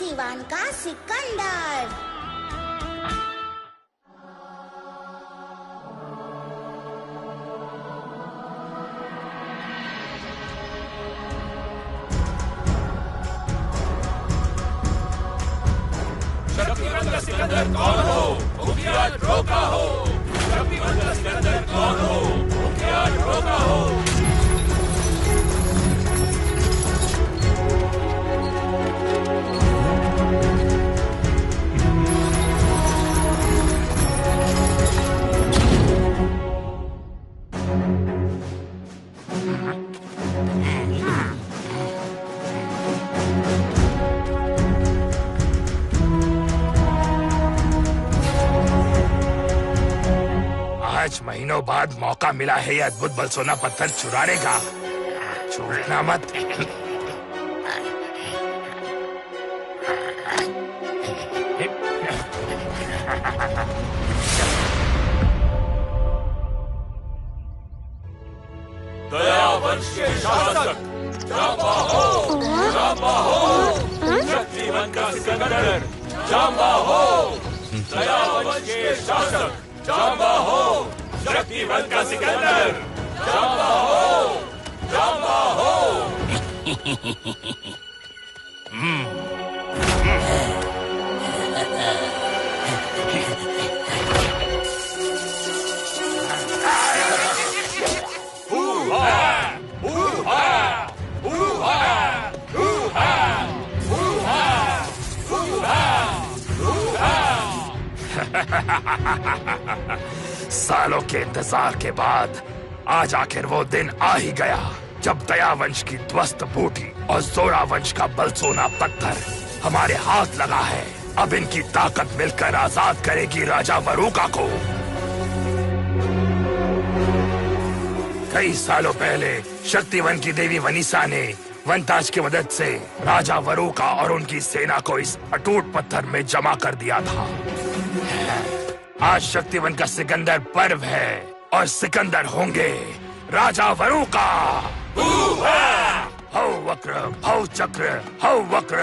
शक्तिवान का सिकंदर। शक्तिवान का सिकंदर कौन हो? मुखिया ड्रोका हो। शक्तिवान का सिकंदर कौन हो? मुखिया ड्रोका हो। आज महीनों बाद मौका मिला है ये अद्भुत बलसोना पत्थर चुराने का। छूटना मत। दया वंश के शासक जांबा हो। जांबा हो। शक्तिवान का सिकंदर जांबा हो। दया वंश के शासक जांबा हो। शक्तिवान का सिकंदर जांबा हो। जांबा हो। सालों के इंतजार के बाद आज आखिर वो दिन आ ही गया जब दया वंश की ध्वस्त बूटी और जोरा वंश का बलसोना पत्थर हमारे हाथ लगा है। अब इनकी ताकत मिलकर आजाद करेगी राजा वरुका को। कई सालों पहले शक्तिवन की देवी वनीसा ने वनताज की मदद से राजा वरुका और उनकी सेना को इस अटूट पत्थर में जमा कर दिया था। आज शक्तिवन का सिकंदर पर्व है और सिकंदर होंगे राजा वरुका। हौ वक्र, हौ चक्र, हौ वक्र।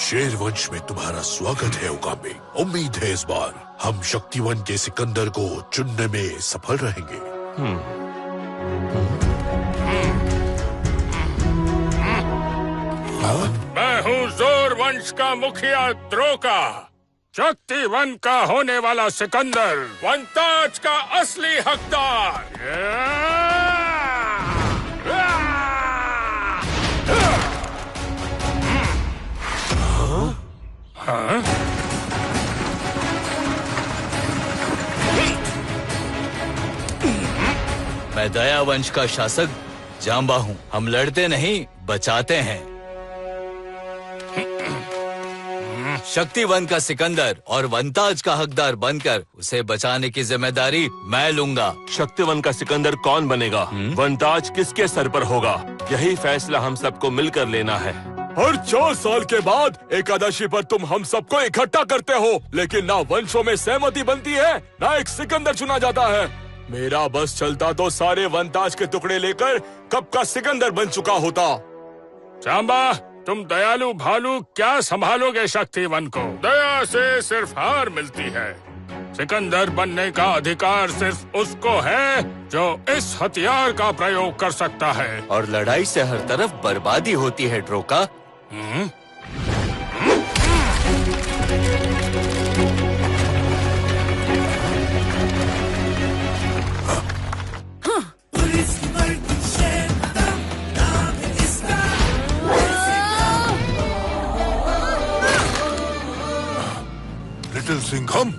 शेर वंश में तुम्हारा स्वागत है उकाबे। उम्मीद है इस बार हम शक्तिवन के सिकंदर को चुनने में सफल रहेंगे। मैं हूँ जोर वंश का मुखिया ड्रोका, शक्तिवन का होने वाला सिकंदर, वनताज का असली हकदार। हाँ? मैं दया वंश का शासक जांबा हूँ। हम लड़ते नहीं, बचाते हैं। शक्तिवन का सिकंदर और वनताज का हकदार बनकर उसे बचाने की जिम्मेदारी मैं लूंगा। शक्तिवन का सिकंदर कौन बनेगा? वनताज किसके सर पर होगा? यही फैसला हम सबको मिलकर लेना है। हर 4 साल के बाद एकादशी पर तुम हम सबको इकट्ठा करते हो, लेकिन ना वंशों में सहमति बनती है, ना एक सिकंदर चुना जाता है। मेरा बस चलता तो सारे वनताज के टुकड़े लेकर कब का सिकंदर बन चुका होता। जांबा, तुम दयालु भालू क्या संभालोगे शक्तिवन को? दया से सिर्फ हार मिलती है। सिकंदर बनने का अधिकार सिर्फ उसको है जो इस हथियार का प्रयोग कर सकता है। और लड़ाई से हर तरफ बर्बादी होती है ड्रोका। लिटिल सिंघम,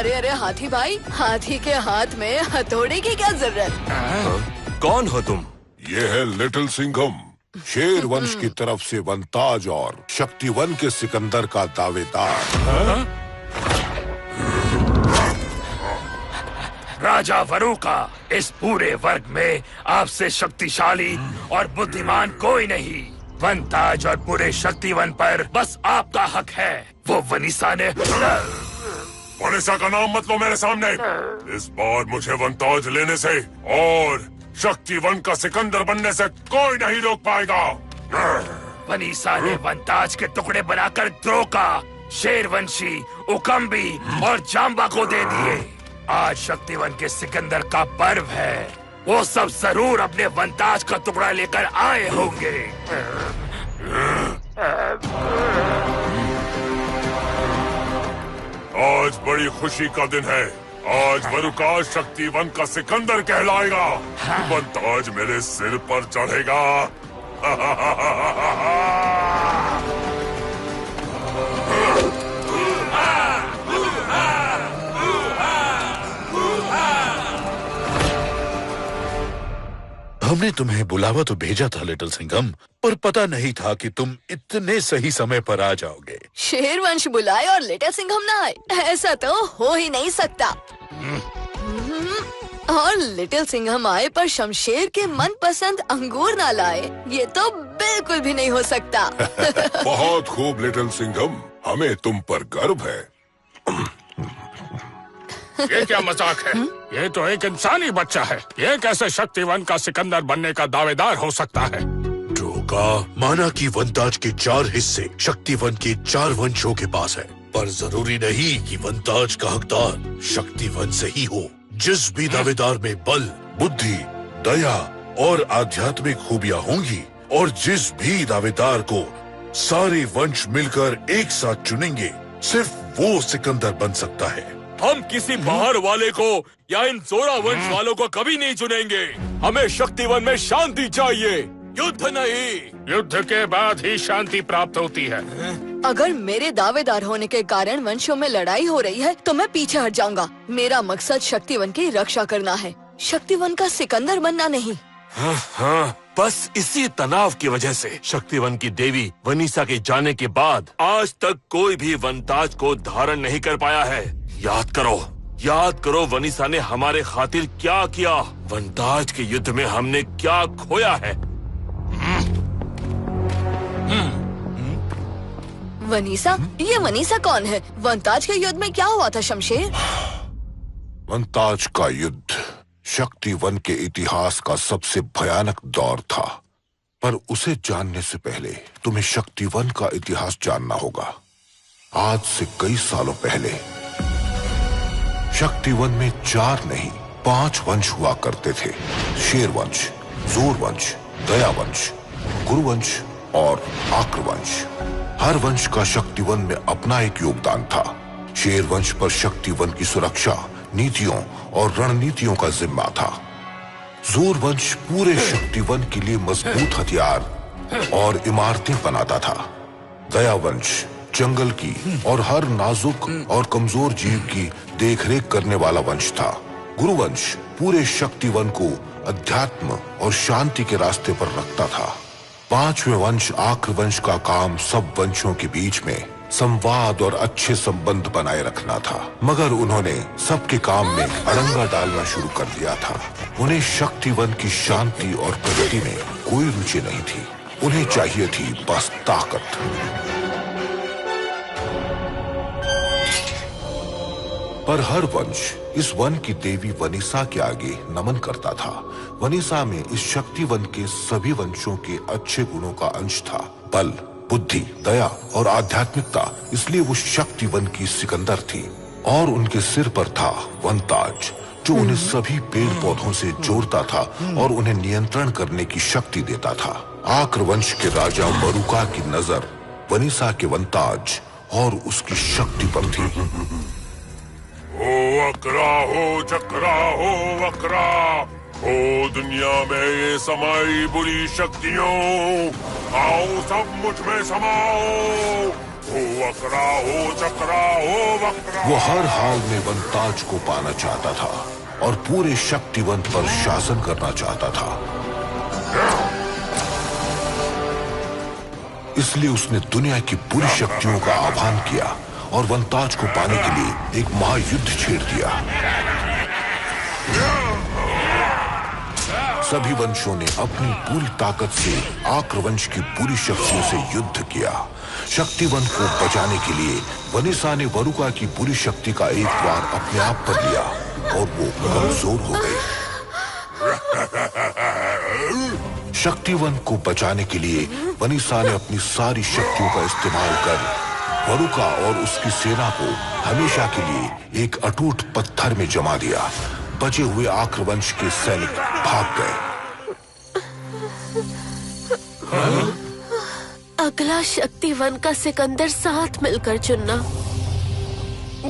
अरे अरे हाथी भाई, हाथी के हाथ में हथौड़े की क्या जरूरत? कौन हो तुम? ये है लिटिल सिंघम, शेर वंश की तरफ से वंताज और शक्तिवन के सिकंदर का दावेदार। राजा वरुका, इस पूरे वर्ग में आपसे शक्तिशाली और बुद्धिमान कोई नहीं। वनताज और पूरे शक्तिवन पर बस आपका हक है। वो वनीसा ने वनीसा का नाम मत लो मेरे सामने। इस बार मुझे वनताज लेने से और शक्तिवन का सिकंदर बनने से कोई नहीं रोक पाएगा। वनीसा ने वनताज के टुकड़े बनाकर द्रोका, शेरवंशी, उकम्बी और जाम्बा को दे दिए। आज शक्तिवन के सिकंदर का पर्व है। वो सब जरूर अपने वनताज का टुकड़ा लेकर आए होंगे। आज बड़ी खुशी का दिन है। आज वरुका शक्तिवन का सिकंदर कहलाएगा। वनताज मेरे सिर पर चढ़ेगा। हमने तुम्हें बुलावा तो भेजा था लिटिल सिंघम, पर पता नहीं था कि तुम इतने सही समय पर आ जाओगे। शेरवंश बुलाए और लिटिल सिंघम ना आए, ऐसा तो हो ही नहीं सकता। और लिटिल सिंघम आए पर शमशेर के मनपसंद अंगूर ना लाए, ये तो बिल्कुल भी नहीं हो सकता। बहुत खूब लिटिल सिंघम, हमें तुम पर गर्व है। ये क्या मजाक है? ये तो एक इंसानी बच्चा है। ये कैसे शक्तिवन का सिकंदर बनने का दावेदार हो सकता है? ड्रोका, माना कि वनताज के 4 हिस्से शक्तिवन के 4 वंशों के पास है, पर जरूरी नहीं कि वनताज का हकदार शक्तिवन से ही हो। जिस भी दावेदार में बल, बुद्धि, दया और आध्यात्मिक खूबियां होंगी और जिस भी दावेदार को सारे वंश मिलकर एक साथ चुनेंगे, सिर्फ वो सिकंदर बन सकता है। हम किसी बाहर वाले को या इन जोरा वंश वालों को कभी नहीं चुनेंगे। हमें शक्तिवन में शांति चाहिए, युद्ध नहीं। युद्ध के बाद ही शांति प्राप्त होती है। अगर मेरे दावेदार होने के कारण वंशों में लड़ाई हो रही है तो मैं पीछे हट जाऊंगा। मेरा मकसद शक्तिवन की रक्षा करना है, शक्तिवन का सिकंदर बनना नहीं। हाँ, बस इसी तनाव की वजह से शक्तिवन की देवी वनीसा के जाने के बाद आज तक कोई भी वनताज को धारण नहीं कर पाया है। याद करो वनीसा ने हमारे खातिर क्या किया। वनताज के युद्ध में हमने क्या खोया है। वनीसा? ये वनीसा कौन है? वनताज के युद्ध में क्या हुआ था शमशेर? वनताज का युद्ध शक्तिवन के इतिहास का सबसे भयानक दौर था, पर उसे जानने से पहले तुम्हें शक्तिवन का इतिहास जानना होगा। आज से कई सालों पहले शक्तिवन में 4 नहीं 5 वंश हुआ करते थे। शेरवंश, जोरवंश, दयावंश, गुरुवंश और आक्रवंश। हर वंश का शक्तिवन में अपना एक योगदान था। शेरवंश पर शक्तिवन की सुरक्षा, नीतियों और रणनीतियों का जिम्मा था। जोरवंश पूरे शक्तिवन के लिए मजबूत हथियार और इमारतें बनाता था। दयावंश जंगल की और हर नाजुक और कमजोर जीव की देखरेख करने वाला वंश था। गुरुवंश पूरे शक्तिवन को अध्यात्म और शांति के रास्ते पर रखता था। 5वें वंश आक्रवंश का काम सब वंशों के बीच में संवाद और अच्छे संबंध बनाए रखना था, मगर उन्होंने सबके काम में अड़ंगा डालना शुरू कर दिया था। उन्हें शक्तिवन की शांति और प्रगति में कोई रुचि नहीं थी। उन्हें चाहिए थी बस ताकत। पर हर वंश इस वन की देवी वनीसा के आगे नमन करता था। वनीसा में इस शक्तिवन के सभी वंशों के अच्छे गुणों का अंश था, बल, बुद्धि, दया और आध्यात्मिकता। इसलिए वो शक्तिवन की सिकंदर थी और उनके सिर पर था वनताज, जो उन्हें सभी पेड़ पौधों से जोड़ता था और उन्हें नियंत्रण करने की शक्ति देता था। आक्रवंश के राजा वरुका की नजर वनीसा के वनताज और उसकी शक्ति पर थी। चक्रा हो वक्रा हो दुनिया में ये समाई बुरी शक्तियों, आओ सब मुझ में समाओ। वक्रा हो चक्रा हो वक्रा। वो हर हाल में वनताज को पाना चाहता था और पूरे शक्तिवन पर शासन करना चाहता था। इसलिए उसने दुनिया की पूरी शक्तियों का आह्वान किया और वनताज को पाने के लिए एक महायुद्ध छेड़ दिया। सभी वंशों ने अपनी पूरी ताकत से आक्रवंश की पूरी शक्तियों से युद्ध किया। शक्तिवन को बचाने के लिए वनिसा ने वरुका की पूरी शक्ति का एक द्वार अपने आप पर लिया और वो कमजोर हो गई। शक्तिवन को बचाने के लिए वनिसा ने अपनी सारी शक्तियों का इस्तेमाल कर वरुका और उसकी सेना को हमेशा के लिए एक अटूट पत्थर में जमा दिया। बचे हुए आक्रवंश के सैनिक भाग गए। अगला शक्तिवन का सिकंदर साथ मिलकर चुनना,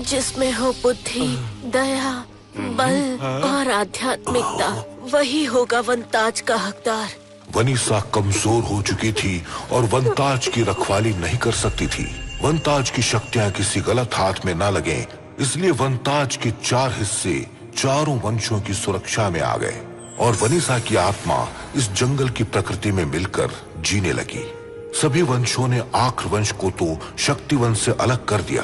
जिसमें हो बुद्धि, दया, बल और आध्यात्मिकता। वही होगा वनताज का हकदार। वनिसा कमजोर हो चुकी थी और वनताज की रखवाली नहीं कर सकती थी। वनताज की शक्तियां किसी गलत हाथ में न लगें, इसलिए वनताज के 4 हिस्से चारों वंशों की सुरक्षा में आ गए और वनिसा की आत्मा इस जंगल की प्रकृति में मिलकर जीने लगी। सभी वंशों ने आक्रवंश को तो शक्तिवन से अलग कर दिया,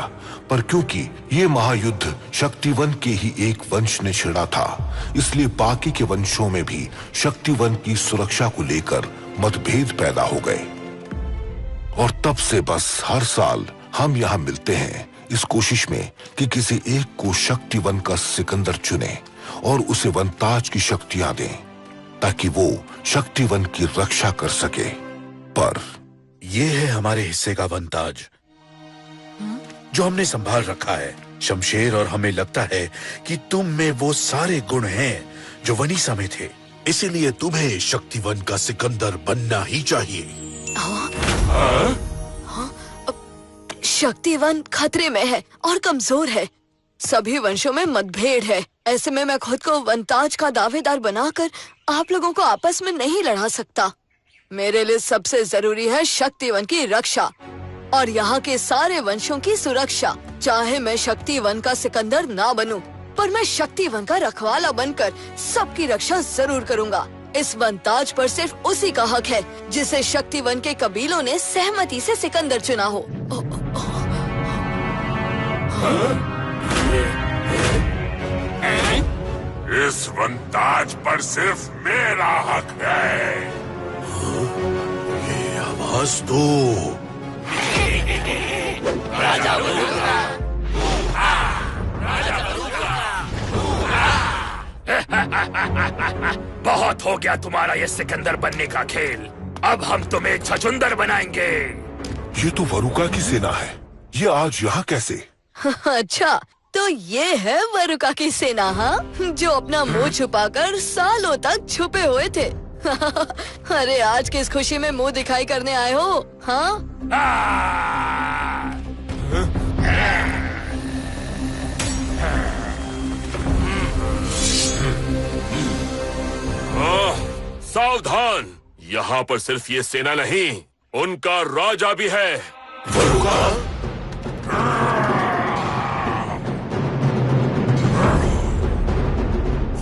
पर क्योंकि ये महायुद्ध शक्तिवन के ही एक वंश ने छेड़ा था, इसलिए बाकी के वंशों में भी शक्तिवन की सुरक्षा को लेकर मतभेद पैदा हो गए। और तब से बस हर साल हम यहाँ मिलते हैं इस कोशिश में कि किसी एक को शक्तिवन का सिकंदर चुने और उसे वनताज की शक्तियां दें ताकि वो शक्तिवन की रक्षा कर सके। पर ये है हमारे हिस्से का वनताज जो हमने संभाल रखा है, शमशेर, और हमें लगता है कि तुम में वो सारे गुण हैं जो वनिसा में थे, इसीलिए तुम्हें शक्तिवन का सिकंदर बनना ही चाहिए। शक्तिवन खतरे में है और कमजोर है। सभी वंशों में मतभेद है। ऐसे में मैं खुद को वनताज का दावेदार बनाकर आप लोगों को आपस में नहीं लड़ा सकता। मेरे लिए सबसे जरूरी है शक्तिवन की रक्षा और यहाँ के सारे वंशों की सुरक्षा। चाहे मैं शक्तिवन का सिकंदर ना बनूं, पर मैं शक्तिवन का रखवाला बनकर सबकी रक्षा जरूर करूँगा। इस वनताज पर सिर्फ उसी का हक है जिसे शक्तिवन के कबीलों ने सहमति से सिकंदर चुना हो। इस वनताज पर सिर्फ मेरा हक है। ये आवाज तो राजा बहुत हो गया तुम्हारा ये सिकंदर बनने का खेल। अब हम तुम्हें छछुंदर बनाएंगे। ये तो वरुका की सेना है, ये आज यहाँ कैसे? अच्छा, तो ये है वरुका की सेना, हाँ, जो अपना मुंह छुपाकर सालों तक छुपे हुए थे। अरे आज किस खुशी में मुंह दिखाई करने आए हो, हाँ? सावधान, यहाँ पर सिर्फ ये सेना नहीं, उनका राजा भी है। वरुका?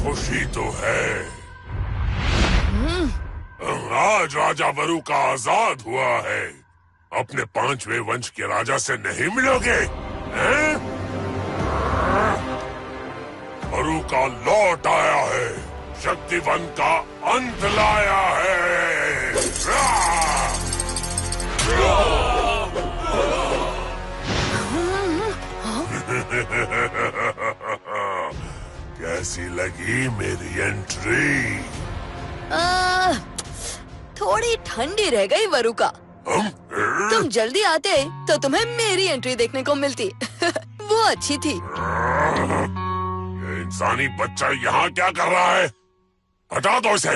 खुशी तो है, आज राजा वरुका आजाद हुआ है। अपने 5वें वंश के राजा से नहीं मिलोगे, हैं? वरुका लौट आया है, शक्तिवन का अंत लाया है। कैसी लगी मेरी एंट्री? थोड़ी ठंडी रह गई वरुका। तुम जल्दी आते तो तुम्हें मेरी एंट्री देखने को मिलती। वो अच्छी थी। ये इंसानी बच्चा यहाँ क्या कर रहा है? हटा दो इसे।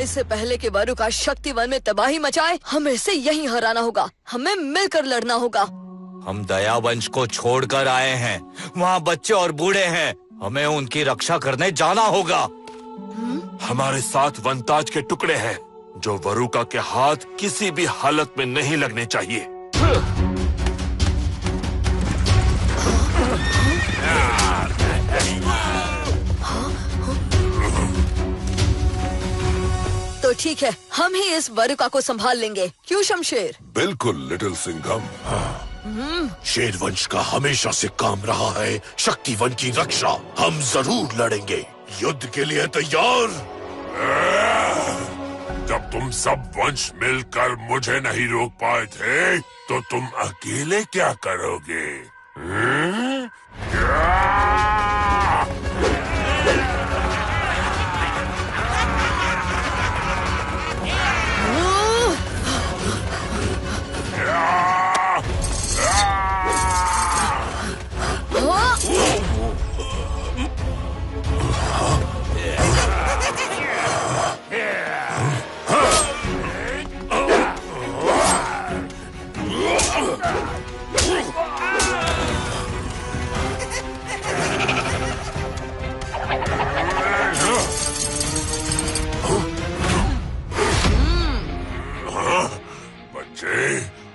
इस इससे पहले कि वरुका शक्तिवन में तबाही मचाए, हमें इसे यहीं हराना होगा। हमें मिलकर लड़ना होगा। हम दया वंश को छोड़कर आए हैं। वहाँ बच्चे और बूढ़े हैं। हमें उनकी रक्षा करने जाना होगा। हमारे साथ वनताज के टुकड़े हैं जो वरुका के हाथ किसी भी हालत में नहीं लगने चाहिए। तो ठीक है, हम ही इस वरुका को संभाल लेंगे। क्यों शमशेर? बिल्कुल लिटिल सिंघम। शेर वंश का हमेशा से काम रहा है शक्तिवन की रक्षा। हम जरूर लड़ेंगे। युद्ध के लिए तैयार? जब तुम सब वंश मिलकर मुझे नहीं रोक पाए थे, तो तुम अकेले क्या करोगे?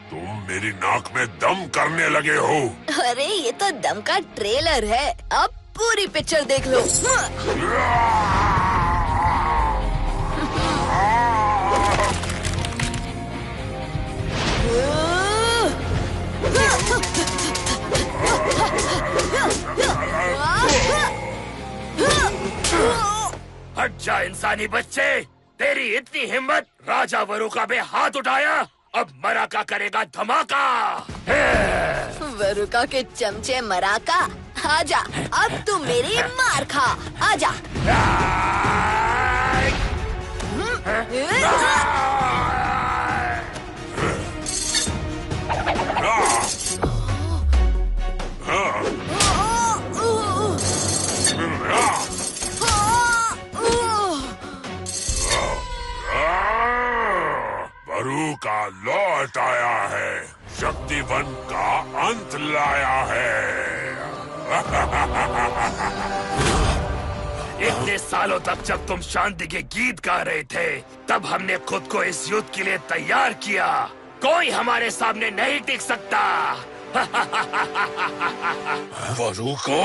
तुम मेरी नाक में दम करने लगे हो। अरे ये तो दम का ट्रेलर है। अब पूरी पिक्चर देख लो। हट जा इंसानी बच्चे, तेरी इतनी हिम्मत, राजा वरुका पे हाथ उठाया, अब मराका करेगा धमाका। वरुका के चमचे मराका, आजा, अब तू मेरी मार खा, आजा। वरुका लौट आया है, शक्तिवन का अंत लाया है। इतने सालों तक जब तुम शांति के गीत गा रहे थे, तब हमने खुद को इस युद्ध के लिए तैयार किया। कोई हमारे सामने नहीं टिक सकता। वरुका,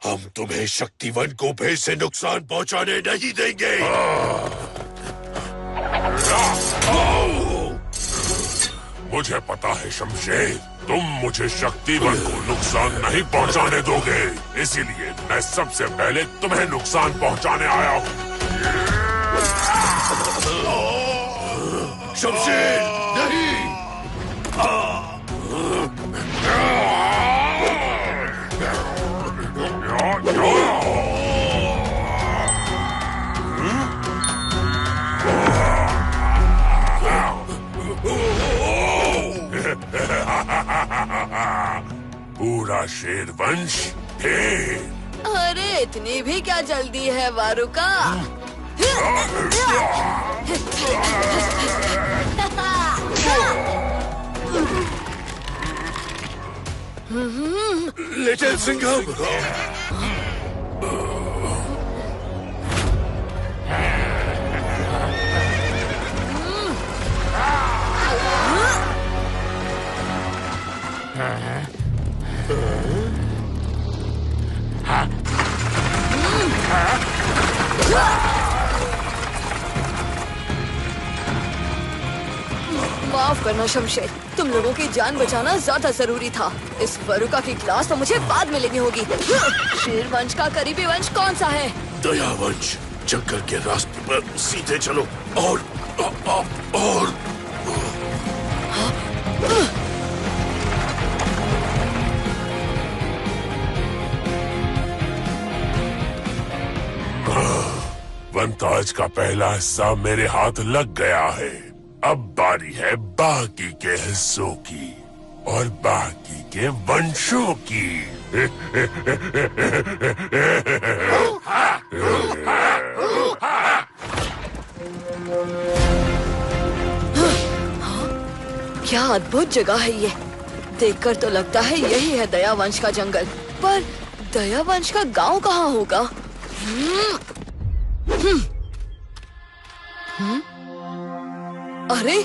हम तुम्हें शक्तिवन को फिर से नुकसान पहुंचाने नहीं देंगे। मुझे पता है शमशेर, तुम मुझे शक्तिवन को नुकसान नहीं पहुंचाने दोगे, इसीलिए मैं सबसे पहले तुम्हें नुकसान पहुंचाने आया हूँ। शमशेर, नहीं! पूरा शेर वंश ढेर। अरे इतनी भी क्या जल्दी है वरुका? लिटिल सिंघम, माफ करना शमशेर, तुम लोगों की जान बचाना ज्यादा जरूरी था। इस वरुका की क्लास तो मुझे बाद में लेनी होगी। शेर वंश का करीबी वंश कौन सा है? दया वंश। जंगल के रास्ते पर सीधे चलो और वनताज का पहला हिस्सा मेरे हाथ लग गया है। अब बारी है बाकी के हिस्सों की और बाकी के वंशों की। क्या अद्भुत जगह है ये। देखकर तो लगता है यही है दयावंश का जंगल, पर दयावंश का गांव कहाँ होगा? अरे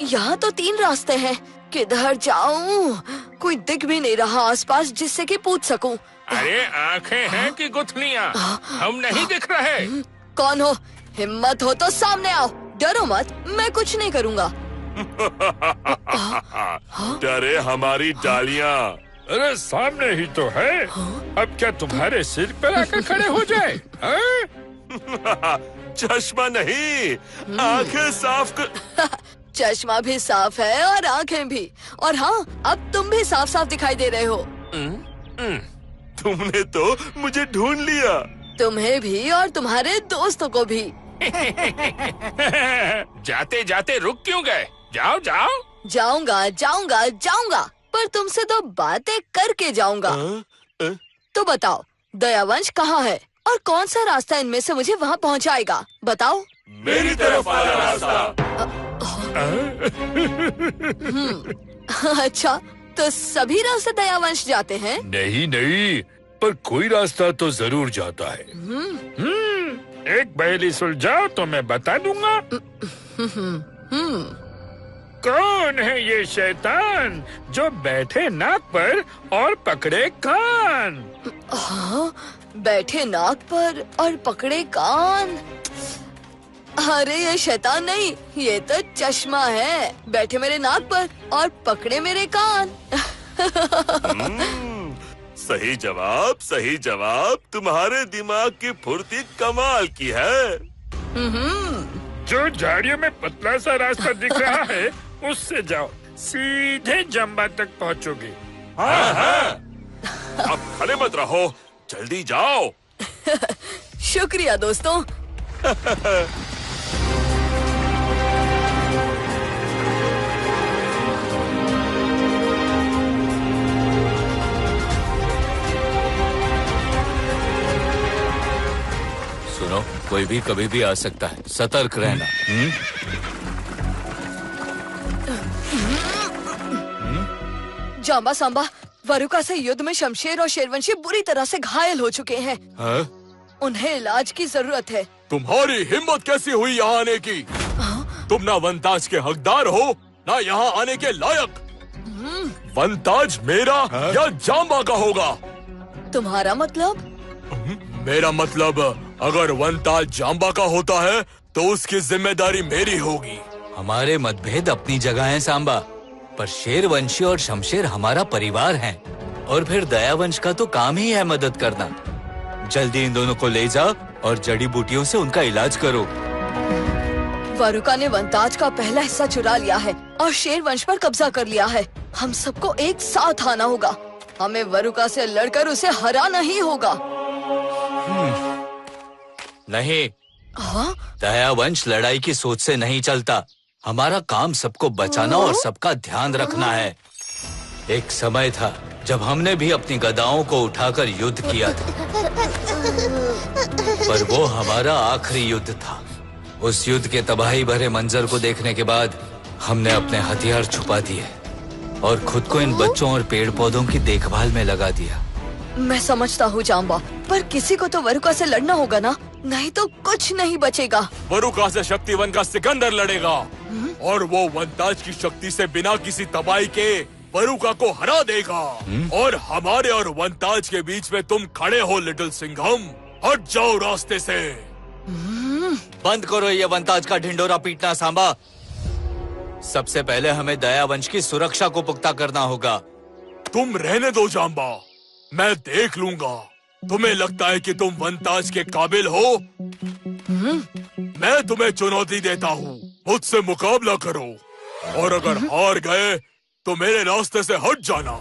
यहाँ तो 3 रास्ते हैं, किधर जाऊं? कोई दिख भी नहीं रहा आसपास जिससे कि पूछ सकूं। अरे आंखें हैं कि गुठलियां? हम नहीं दिख रहे। कौन हो? हिम्मत हो तो सामने आओ, डरो मत, मैं कुछ नहीं करूंगा। डरे हमारी डालियां। अरे सामने ही तो है। अब क्या तुम्हारे सिर पर आकर खड़े हो जाए? चश्मा नहीं, आंखें साफ कर। चश्मा भी साफ है और आंखें भी, और हाँ, अब तुम भी साफ साफ दिखाई दे रहे हो। तुमने तो मुझे ढूंढ लिया। तुम्हें भी और तुम्हारे दोस्तों को भी। जाते जाते रुक क्यों गए? जाओ जाओ। जाऊंगा जाऊंगा जाऊंगा, पर तुमसे तो बातें करके जाऊंगा। तो बताओ, दयावंश कहाँ है और कौन सा रास्ता इनमें से मुझे वहाँ पहुँचाएगा? बताओ। मेरी तरफ वाला रास्ता। अच्छा, तो सभी रास्ते दयावंश जाते हैं? नहीं नहीं, पर कोई रास्ता तो जरूर जाता है। एक पहेली सुलझाओ तो मैं बता दूंगा। कौन है ये शैतान जो बैठे नाक पर और पकड़े कान? हाँ, बैठे नाक पर और पकड़े कान। अरे ये शैतान नहीं, ये तो चश्मा है। बैठे मेरे नाक पर और पकड़े मेरे कान। सही जवाब, सही जवाब। तुम्हारे दिमाग की फुर्ती कमाल की है। जो झाड़ियों में पतला सा रास्ता दिख रहा है उससे जाओ, सीधे जम्बा तक पहुंचोगे। हाँ हाँ। अब खड़े मत रहो, जल्दी जाओ। शुक्रिया दोस्तों। सुनो, कोई भी कभी भी आ सकता है, सतर्क रहना। जांबा सांबा, वरुका से युद्ध में शमशेर और शेरवंशी बुरी तरह से घायल हो चुके हैं। उन्हें इलाज की जरूरत है। तुम्हारी हिम्मत कैसी हुई यहाँ आने की? तुम ना वनताज के हकदार हो, ना यहाँ आने के लायक। वनताज मेरा या जांबा का होगा? तुम्हारा मतलब? मेरा मतलब, अगर वनताज जांबा का होता है तो उसकी जिम्मेदारी मेरी होगी। हमारे मतभेद अपनी जगह हैं सांबा, पर शेरवंशी और शमशेर हमारा परिवार हैं। और फिर दयावंश का तो काम ही है मदद करना। जल्दी इन दोनों को ले जाओ और जड़ी बूटियों से उनका इलाज करो। वरुका ने वनताज का पहला हिस्सा चुरा लिया है और शेरवंश पर कब्जा कर लिया है। हम सबको एक साथ आना होगा। हमें वरुका से लड़कर उसे हराना ही होगा। नहीं, हाँ? दयावंश लड़ाई की सोच से नहीं चलता। हमारा काम सबको बचाना और सबका ध्यान रखना है। एक समय था जब हमने भी अपनी गदाओं को उठाकर युद्ध किया था, पर वो हमारा आखिरी युद्ध था। उस युद्ध के तबाही भरे मंजर को देखने के बाद हमने अपने हथियार छुपा दिए और खुद को इन बच्चों और पेड़ पौधों की देखभाल में लगा दिया। मैं समझता हूँ जांबा, पर किसी को तो वरुका से लड़ना होगा ना, नहीं तो कुछ नहीं बचेगा। वरुका से शक्तिवन का सिकंदर लड़ेगा और वो वनताज की शक्ति से बिना किसी तबाही के वरुका को हरा देगा। और हमारे और वनताज के बीच में तुम खड़े हो लिटिल सिंघम। हट जाओ रास्ते से। बंद करो ये वनताज का ढिंडोरा पीटना सांबा। सबसे पहले हमें दयावंश की सुरक्षा को पुख्ता करना होगा। तुम रहने दो जांबा, मैं देख लूंगा। तुम्हें लगता है कि तुम वनताज के काबिल हो? मैं तुम्हें चुनौती देता हूँ, मुझसे मुकाबला करो और अगर हार गए तो मेरे रास्ते से हट जाना।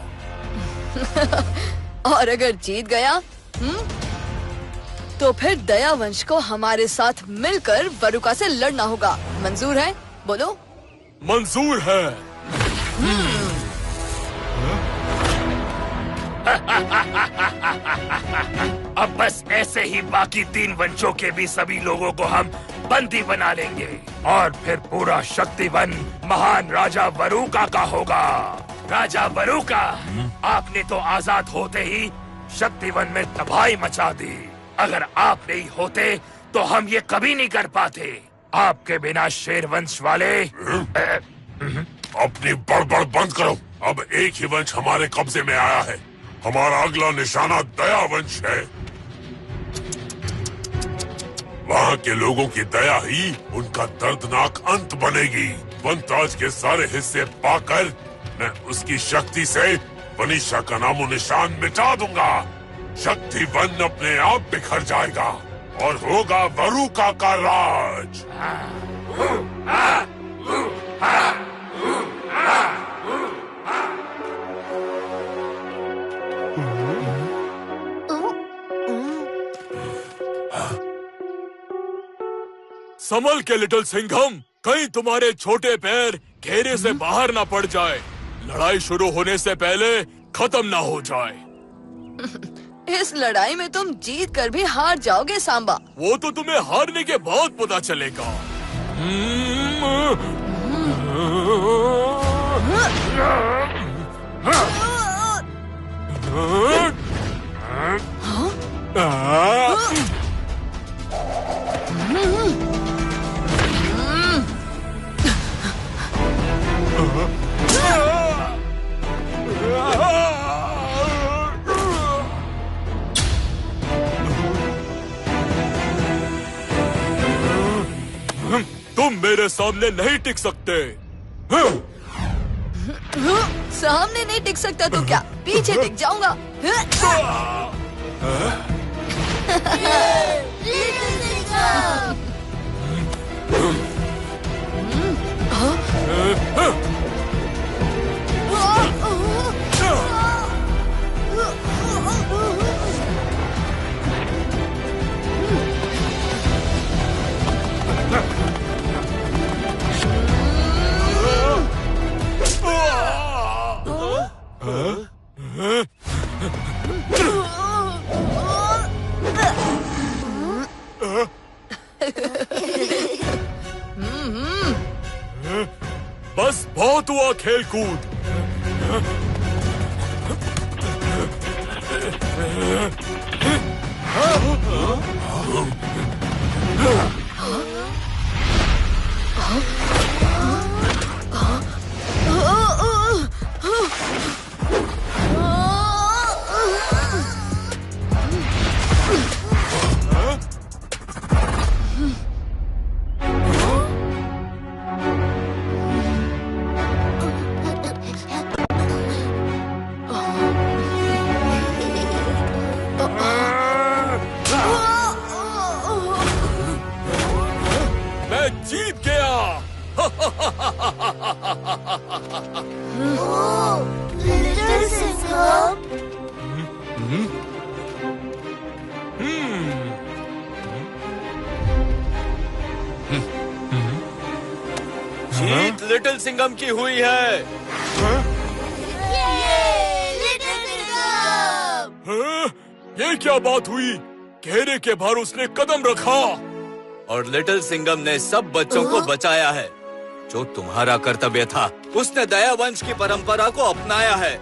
और अगर जीत गया तो फिर दयावंश को हमारे साथ मिलकर वरुका से लड़ना होगा। मंजूर है? बोलो। मंजूर है। अब बस ऐसे ही बाकी 3 वंशों के भी सभी लोगों को हम बंदी बना लेंगे और फिर पूरा शक्तिवन महान राजा वरुका का होगा। राजा वरुका, आपने तो आजाद होते ही शक्तिवन में तबाही मचा दी। अगर आप नहीं होते तो हम ये कभी नहीं कर पाते। आपके बिना शेरवंश वाले अपनी बड़बड़ बंद करो। अब एक ही वंश हमारे कब्जे में आया है। हमारा अगला निशाना दया वंश है। वहाँ के लोगों की दया ही उनका दर्दनाक अंत बनेगी। वनताज के सारे हिस्से पाकर मैं उसकी शक्ति से वनीशा का नामो निशान मिटा दूंगा। शक्तिवन अपने आप बिखर जाएगा और होगा वरुका का राज। संभल के लिटिल सिंघम, कहीं तुम्हारे छोटे पैर घेरे से बाहर ना पड़ जाए। लड़ाई शुरू होने से पहले खत्म ना हो जाए। इस लड़ाई में तुम जीत कर भी हार जाओगे सांबा। वो तो तुम्हें हारने के बाद पता चलेगा। तुम मेरे सामने नहीं टिक सकते। सामने नहीं टिक सकता तो क्या, पीछे टिक जाऊंगा। बस बहुत हुआ खेल कूद। जीत लिटिल सिंघम की हुई है। ये क्या बात हुई? घेरे के बाहर उसने कदम रखा और लिटिल सिंघम ने सब बच्चों को बचाया है। जो तुम्हारा कर्तव्य था, उसने दया वंश की परंपरा को अपनाया है।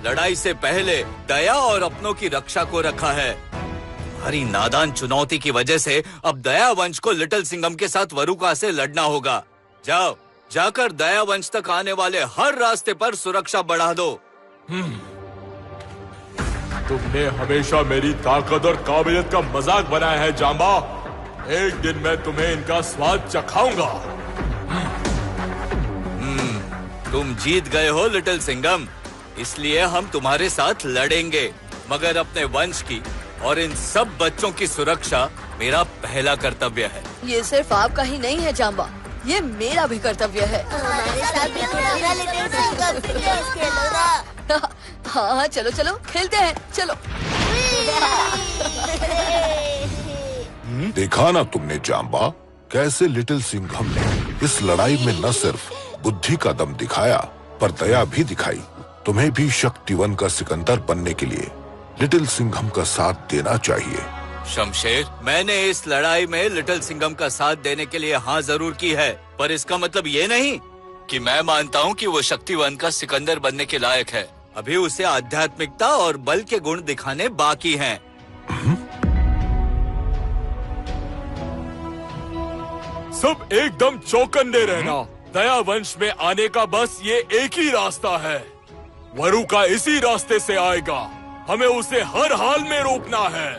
लड़ाई से पहले दया और अपनों की रक्षा को रखा है। तुम्हारी नादान चुनौती की वजह से अब दया वंश को लिटिल सिंघम के साथ वरुका से लड़ना होगा। जाओ, जाकर दया वंश तक आने वाले हर रास्ते पर सुरक्षा बढ़ा दो। तुमने हमेशा मेरी ताकत और काबिलियत का मजाक बनाया है जांबा। एक दिन मैं तुम्हें इनका स्वाद चखाऊंगा। तुम जीत गए हो लिटिल सिंघम, इसलिए हम तुम्हारे साथ लड़ेंगे। मगर अपने वंश की और इन सब बच्चों की सुरक्षा मेरा पहला कर्तव्य है। ये सिर्फ आपका ही नहीं है जांबा, ये मेरा भी कर्तव्य है। हमारे साथ भी खेलोगा लिटिल सिंघम, प्लीज खेलोगा। हाँ चलो चलो खेलते हैं, चलो। देखा ना तुमने जांबा, कैसे लिटिल सिंघम ने इस लड़ाई में न सिर्फ बुद्धि का दम दिखाया पर दया भी दिखाई। तुम्हें भी शक्तिवन का सिकंदर बनने के लिए लिटिल सिंघम का साथ देना चाहिए। शमशेर, मैंने इस लड़ाई में लिटिल सिंघम का साथ देने के लिए हाँ जरूर की है, पर इसका मतलब ये नहीं कि मैं मानता हूँ कि वो शक्तिवन का सिकंदर बनने के लायक है। अभी उसे आध्यात्मिकता और बल के गुण दिखाने बाकी हैं। सब एकदम चौकन्ने रहना। दया वंश में आने का बस ये एक ही रास्ता है। वरु का इसी रास्ते से आएगा। हमें उसे हर हाल में रोकना है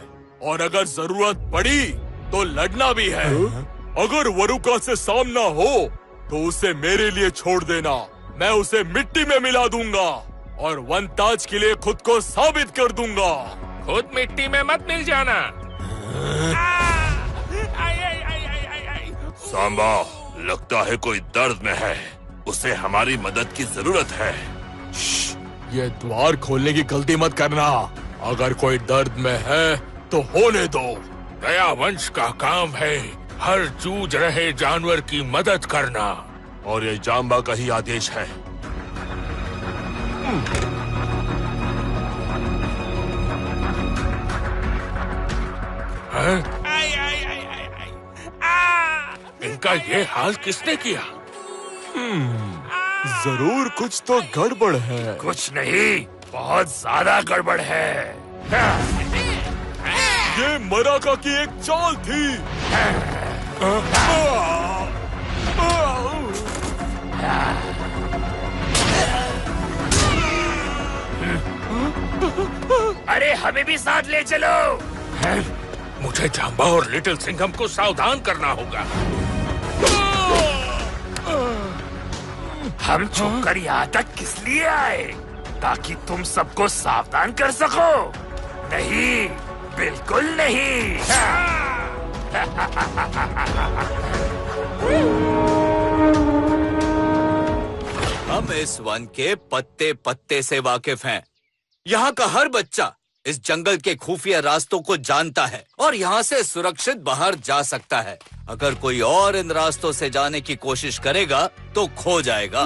और अगर जरूरत पड़ी तो लड़ना भी है। अगर वरुका से सामना हो तो उसे मेरे लिए छोड़ देना। मैं उसे मिट्टी में मिला दूंगा और वनताज के लिए खुद को साबित कर दूंगा। खुद मिट्टी में मत मिल जाना। सांबा, लगता है कोई दर्द में है। उसे हमारी मदद की जरूरत है। ये द्वार खोलने की गलती मत करना। अगर कोई दर्द में है तो होने दो। दया वंश का काम है हर जूझ रहे जानवर की मदद करना, और ये जाम्बा का ही आदेश है। इनका ये हाल किसने किया? जरूर कुछ तो गड़बड़ है। कुछ नहीं, बहुत ज्यादा गड़बड़ है। ये मराका की एक चाल थी। अरे हमें भी साथ ले चलो। मुझे जाम्बा और लिटिल सिंघम को सावधान करना होगा। हम छुपकर यहाँ तक किस लिए आए? ताकि तुम सबको सावधान कर सको? नहीं, बिल्कुल नहीं। हम इस वन के पत्ते पत्ते से वाकिफ हैं। यहाँ का हर बच्चा इस जंगल के खुफिया रास्तों को जानता है और यहाँ से सुरक्षित बाहर जा सकता है। अगर कोई और इन रास्तों से जाने की कोशिश करेगा तो खो जाएगा।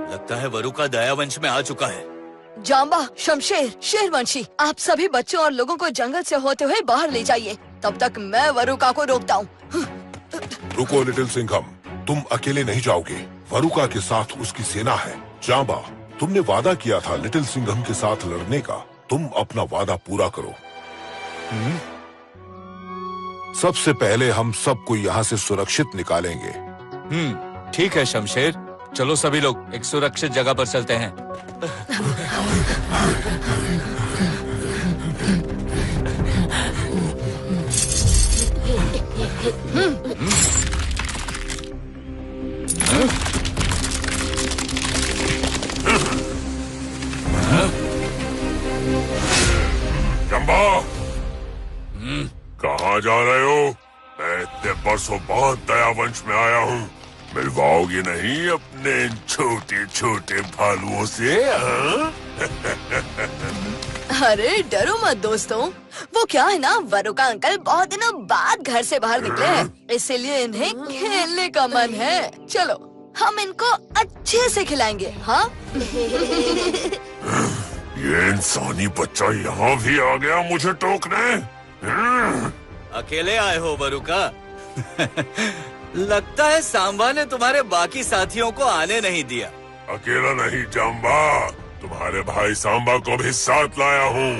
लगता है वरु का दयावंश में आ चुका है। जाम्बा, शमशेर, शेरवंशी, आप सभी बच्चों और लोगों को जंगल से होते हुए बाहर ले जाइए। तब तक मैं वरुका को रोकता हूँ। रुको लिटिल सिंघम, तुम अकेले नहीं जाओगे। वरुका के साथ उसकी सेना है। जाम्बा, तुमने वादा किया था लिटिल सिंघम के साथ लड़ने का। तुम अपना वादा पूरा करो। सबसे पहले हम सबको यहाँ से सुरक्षित निकालेंगे। ठीक है शमशेर, चलो सभी लोग एक सुरक्षित जगह पर चलते हैं। जम्बा, कहाँ जा रहे हो? मैं इतने बरसों बाद दयावंश में आया हूँ। मिलवाओगे नहीं अपने छोटे छोटे भालुओं से? अरे डरो मत दोस्तों, वो क्या है ना, वरुका अंकल बहुत दिनों बाद घर से बाहर निकले हैं, इसीलिए इन्हें खेलने का मन है। चलो हम इनको अच्छे से खिलाएंगे। हाँ? ये इंसानी बच्चा यहाँ भी आ गया मुझे टोकने। अकेले आए हो वरुका? लगता है सांबा ने तुम्हारे बाकी साथियों को आने नहीं दिया। अकेला नहीं जाम्बा, तुम्हारे भाई सांबा को भी साथ लाया हूँ।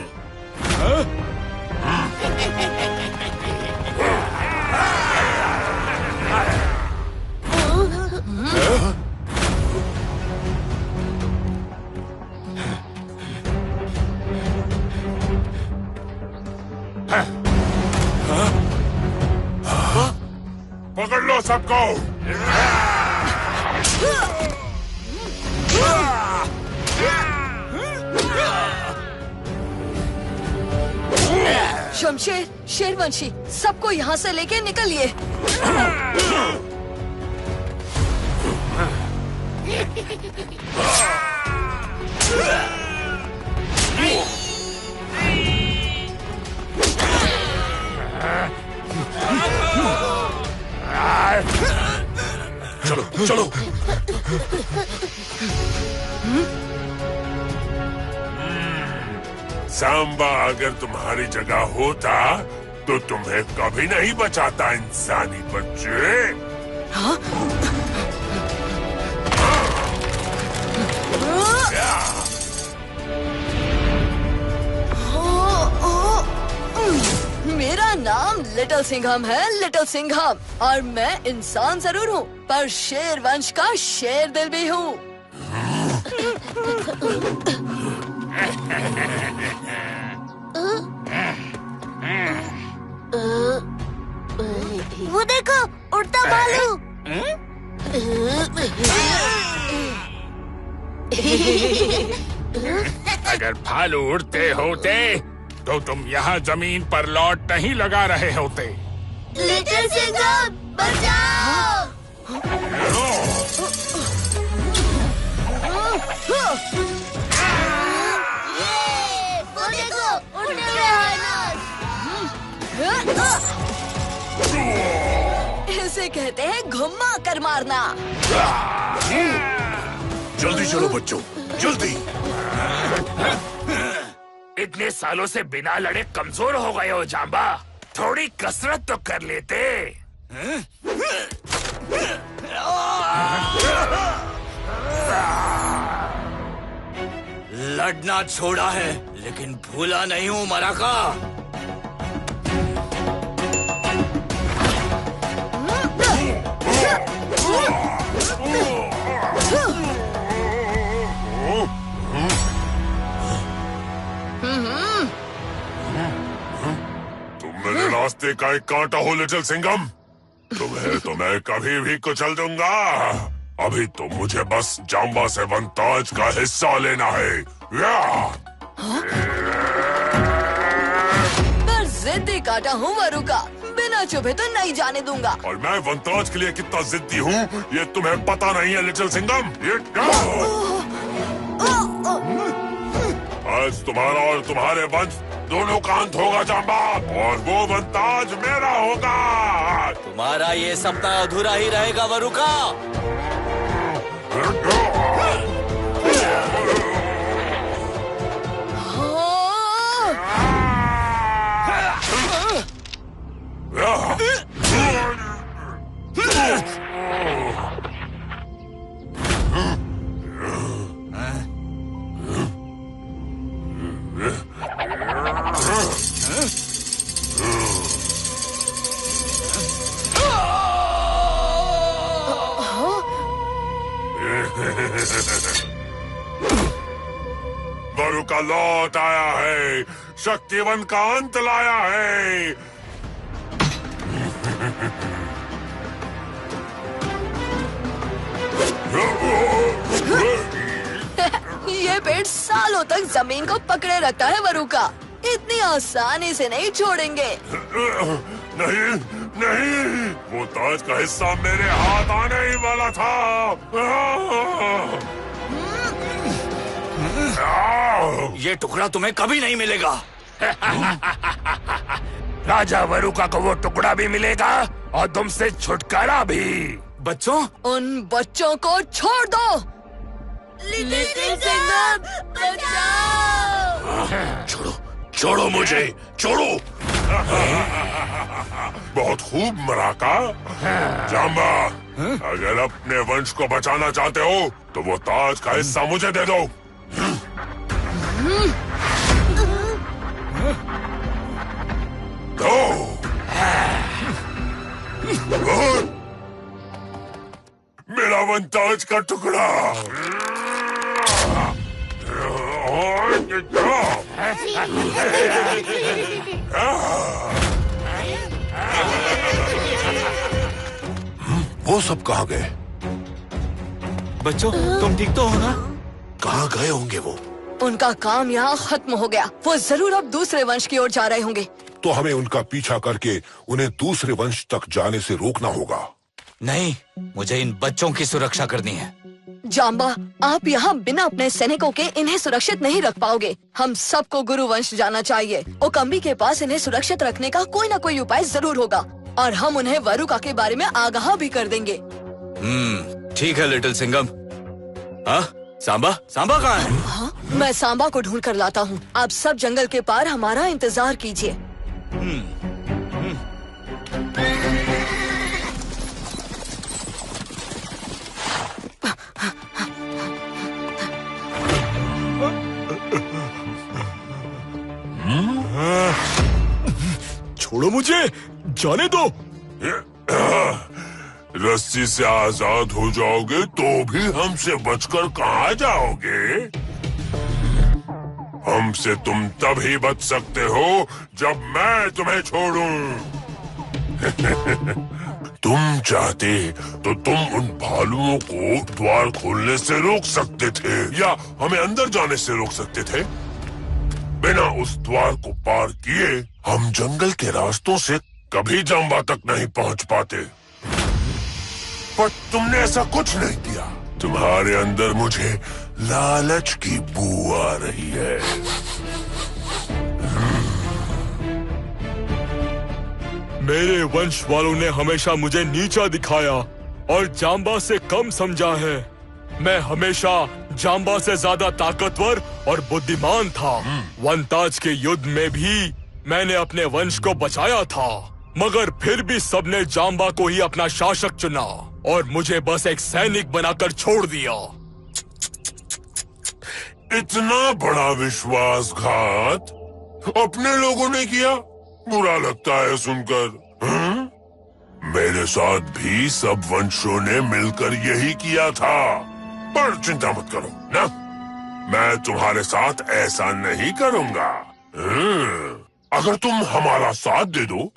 पकड़ लो सबको। शमशेर, शेरवंशी, सबको यहाँ से लेके निकलिए। चलो चलो। सांबा अगर तुम्हारी जगह होता तो तुम्हें कभी नहीं बचाता इंसानी बच्चे। हाँ? मेरा नाम लिटिल सिंघम है, लिटिल सिंघम, और मैं इंसान जरूर हूँ पर शेर वंश का शेर दिल भी हूँ। वो देखो, उड़ता भालू। अगर भालू उड़ते होते तो तुम यहाँ जमीन पर लौट नहीं लगा रहे होते। लिटिल सिंघम बचाओ! वो देखो, उड़ते हुए हाइनस। इसे कहते हैं घुमा कर मारना। जल्दी चलो बच्चों, जल्दी। इतने सालों से बिना लड़े कमजोर हो गए हो जाम्बा, थोड़ी कसरत तो कर लेते। लड़ना छोड़ा है लेकिन भूला नहीं हूँ मराका। तुम मेरे रास्ते का एक कांटा हो लिटिल सिंघम, तुम्हें तो मैं कभी भी कुचल दूंगा। अभी तो मुझे बस जाम्बा से वनताज का हिस्सा लेना है। पर जिद्दी काटा हूँ वरुका, बिना चुभे तो नहीं जाने दूंगा। और मैं वनताज के लिए कितना जिद्दी हूँ ये तुम्हें पता नहीं है लिटिल सिंघम। ये आज तुम्हारा और तुम्हारे वंश दोनों का अंत होगा जाम्बा, और वो वनताज मेरा होगा। तुम्हारा ये सपना अधूरा ही रहेगा वरुका। वरुका लौट आया है, शक्तिवन का अंत लाया है। ये पेड़ सालों तक जमीन को पकड़े रखता है वरुका, इतनी आसानी से नहीं छोड़ेंगे। नहीं नहीं, वो ताज का हिस्सा मेरे हाथ आने ही वाला था। ये टुकड़ा तुम्हें कभी नहीं मिलेगा। राजा वरुका को वो टुकड़ा भी मिलेगा और तुमसे छुटकारा भी। बच्चों, उन बच्चों को छोड़ दो। लिटिल सिंघम बचाओ! छोड़ो, छोड़ो मुझे, छोड़ो। बहुत खूब मराका। जाम्बा, अगर अपने वंश को बचाना चाहते हो तो वो ताज का हिस्सा मुझे दे दो। दो। मेरा वनताज का टुकड़ा। वो सब कहाँ गए? बच्चों, तुम ठीक तो हो ना? कहाँ गए होंगे वो? उनका काम यहाँ खत्म हो गया। वो जरूर अब दूसरे वंश की ओर जा रहे होंगे। तो हमें उनका पीछा करके उन्हें दूसरे वंश तक जाने से रोकना होगा। नहीं, मुझे इन बच्चों की सुरक्षा करनी है। जाम्बा, आप यहाँ बिना अपने सैनिकों के इन्हें सुरक्षित नहीं रख पाओगे। हम सबको गुरु वंश जाना चाहिए। ओकम्बी के पास इन्हें सुरक्षित रखने का कोई न कोई उपाय जरूर होगा, और हम उन्हें वरुका के बारे में आगाह भी कर देंगे। ठीक है लिटिल सिंघम। हाँ, सांबा, सांबा कहाँ है? हाँ? मैं सांबा को ढूंढ कर लाता हूँ। आप सब जंगल के पार हमारा इंतजार कीजिए। छोड़ो मुझे, जाने दो। रस्सी से आजाद हो जाओगे तो भी हमसे बचकर कहाँ जाओगे? हमसे तुम तभी बच सकते हो जब मैं तुम्हें छोड़ूं। तुम चाहते तो तुम उन भालुओं को द्वार खोलने से रोक सकते थे या हमें अंदर जाने से रोक सकते थे। बिना उस द्वार को पार किए हम जंगल के रास्तों से कभी जाम्बा तक नहीं पहुंच पाते। पर तुमने ऐसा कुछ नहीं किया। तुम्हारे अंदर मुझे लालच की बू आ रही है। मेरे वंश वालों ने हमेशा मुझे नीचा दिखाया और जाम्बा से कम समझा है। मैं हमेशा जाम्बा से ज्यादा ताकतवर और बुद्धिमान था। वनताज के युद्ध में भी मैंने अपने वंश को बचाया था, मगर फिर भी सबने जाम्बा को ही अपना शासक चुना और मुझे बस एक सैनिक बनाकर छोड़ दिया। इतना बड़ा विश्वासघात अपने लोगों ने किया? बुरा लगता है सुनकर। मेरे साथ भी सब वंशों ने मिलकर यही किया था। पर चिंता मत करो ना, मैं तुम्हारे साथ ऐसा नहीं करूंगा। अगर तुम हमारा साथ दे दो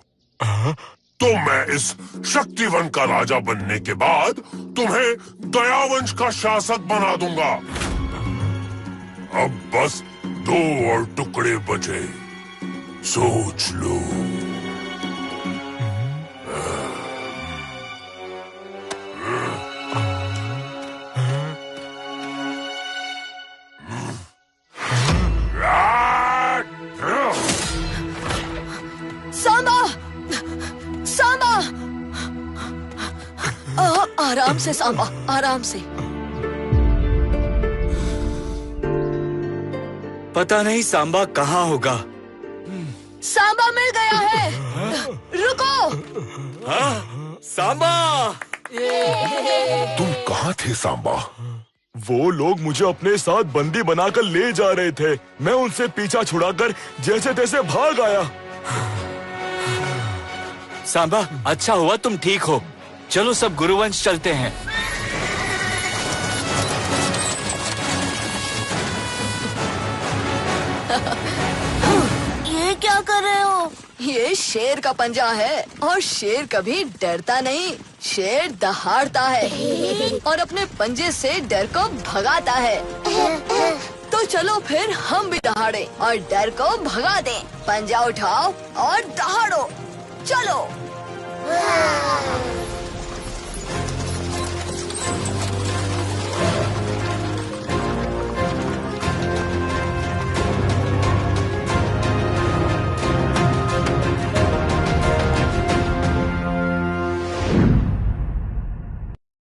तो मैं इस शक्तिवन का राजा बनने के बाद तुम्हें दयावंश का शासक बना दूंगा। अब बस 2 और टुकड़े बचे, सोच लो। सांबा! सांबा! आराम से सांबा, आराम से। पता नहीं सांबा कहाँ होगा। सांबा मिल गया है। रुको। हाँ? सांबा! तुम कहाँ थे सांबा? वो लोग मुझे अपने साथ बंदी बनाकर ले जा रहे थे। मैं उनसे पीछा छुड़ाकर जैसे तैसे भाग आया। सांबा, अच्छा हुआ तुम ठीक हो। चलो सब गुरुवंश चलते हैं। ये क्या कर रहे हो? ये शेर का पंजा है और शेर कभी डरता नहीं। शेर दहाड़ता है और अपने पंजे से डर को भगाता है। तो चलो फिर हम भी दहाड़े और डर को भगा दें। पंजा उठाओ और दहाड़ो। चलो।